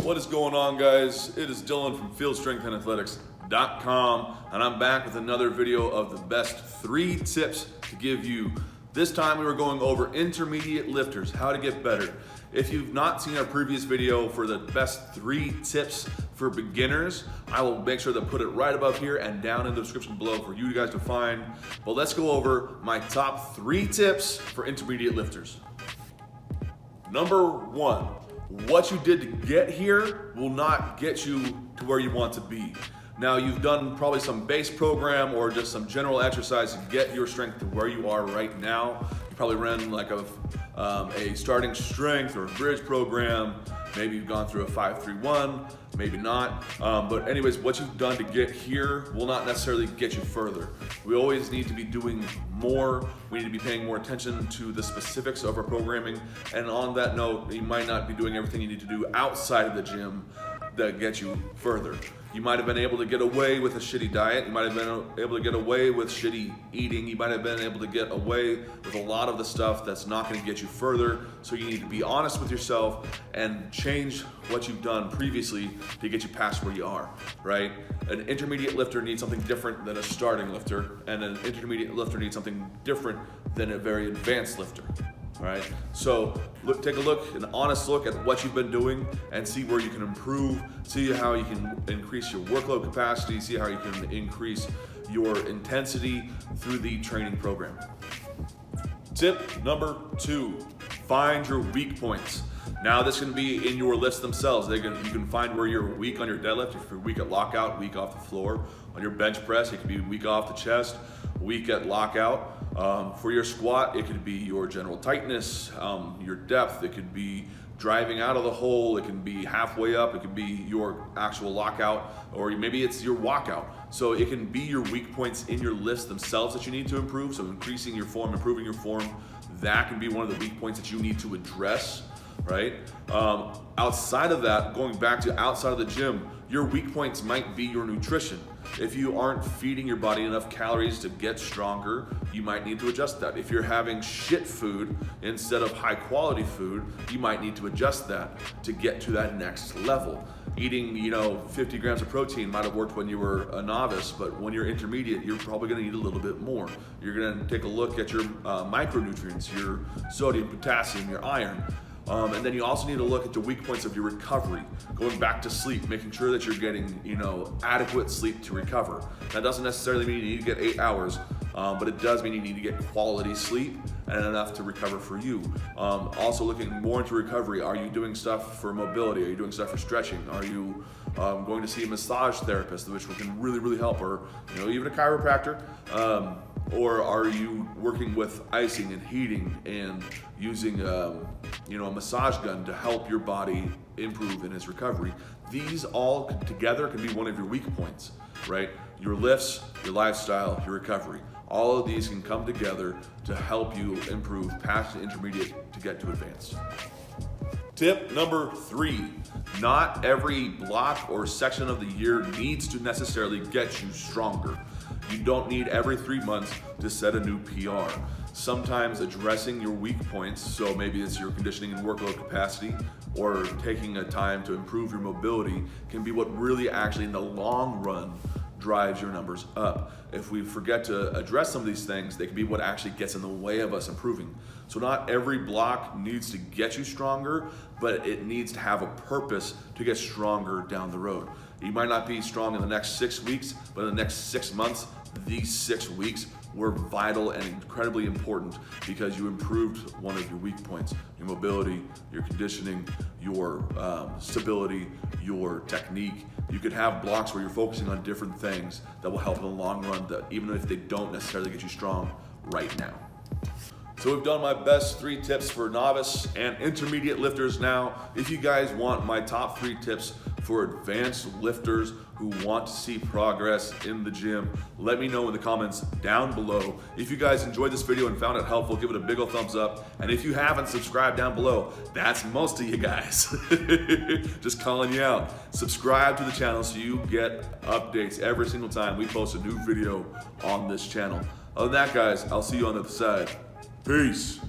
What is going on, guys? It is Dylan from FieldStrengthAndAthletics.com, and I'm back with another video of the best 3 tips to give you. This time we were going over intermediate lifters, how to get better. If you've not seen our previous video for the best 3 tips for beginners, I will make sure to put it right above here and down in the description below for you guys to find. But let's go over my top 3 tips for intermediate lifters. Number 1, what you did to get here will not get you to where you want to be. Now, you've done probably some base program or just some general exercise to get your strength to where you are right now. You probably ran like a starting strength or a bridge program. Maybe you've gone through a 5-3-1, maybe not. But anyways, what you've done to get here will not necessarily get you further. We always need to be doing more. We need to be paying more attention to the specifics of our programming. And on that note, you might not be doing everything you need to do outside of the gym that gets you further. You might have been able to get away with a shitty diet. You might have been able to get away with shitty eating. You might have been able to get away with a lot of the stuff that's not going to get you further. So you need to be honest with yourself and change what you've done previously to get you past where you are, right? An intermediate lifter needs something different than a starting lifter, and an intermediate lifter needs something different than a very advanced lifter. All right, so take a look, an honest look at what you've been doing and see where you can improve, see how you can increase your workload capacity, see how you can increase your intensity through the training program. Tip number 2, find your weak points. Now this can be in your lifts themselves. You can find where you're weak on your deadlift. If you're weak at lockout, weak off the floor. On your bench press, it could be weak off the chest, weak at lockout. For your squat, it could be your general tightness, your depth. It could be driving out of the hole. It can be halfway up. It could be your actual lockout, or maybe it's your walkout. So it can be your weak points in your lifts themselves that you need to improve. So increasing your form, improving your form, that can be one of the weak points that you need to address, right? Outside of that, going back to outside of the gym, your weak points might be your nutrition. If you aren't feeding your body enough calories to get stronger, you might need to adjust that. If you're having shit food instead of high quality food, you might need to adjust that to get to that next level. Eating, 50 grams of protein might have worked when you were a novice, but when you're intermediate, you're probably gonna need a little bit more. You're gonna take a look at your micronutrients, your sodium, potassium, your iron. And then you also need to look at the weak points of your recovery, going back to sleep, making sure that you're getting, adequate sleep to recover. That doesn't necessarily mean you need to get 8 hours, but it does mean you need to get quality sleep and enough to recover for you. Also looking more into recovery, are you doing stuff for mobility? Are you doing stuff for stretching? Are you going to see a massage therapist, which can really, really help, or even a chiropractor? Or are you working with icing and heating and using a massage gun to help your body improve in its recovery? These all together can be one of your weak points, right? Your lifts, your lifestyle, your recovery. All of these can come together to help you improve past the intermediate to get to advanced. Tip number 3, not every block or section of the year needs to necessarily get you stronger. You don't need every 3 months to set a new PR. Sometimes addressing your weak points, so maybe it's your conditioning and workload capacity, or taking a time to improve your mobility, can be what really actually in the long run drives your numbers up. If we forget to address some of these things, they can be what actually gets in the way of us improving. So not every block needs to get you stronger, but it needs to have a purpose to get stronger down the road. You might not be strong in the next 6 weeks, but in the next 6 months, these 6 weeks were vital and incredibly important because you improved one of your weak points: your mobility, your conditioning, your stability, your technique. You could have blocks where you're focusing on different things that will help in the long run, that even if they don't necessarily get you strong right now. So we've done my best 3 tips for novice and intermediate lifters. Now, if you guys want my top 3 tips for advanced lifters who want to see progress in the gym, let me know in the comments down below. If you guys enjoyed this video and found it helpful, give it a big ol' thumbs up. And if you haven't subscribed down below, that's most of you guys. Just calling you out. Subscribe to the channel so you get updates every single time we post a new video on this channel. Other than that, guys, I'll see you on the other side. Peace.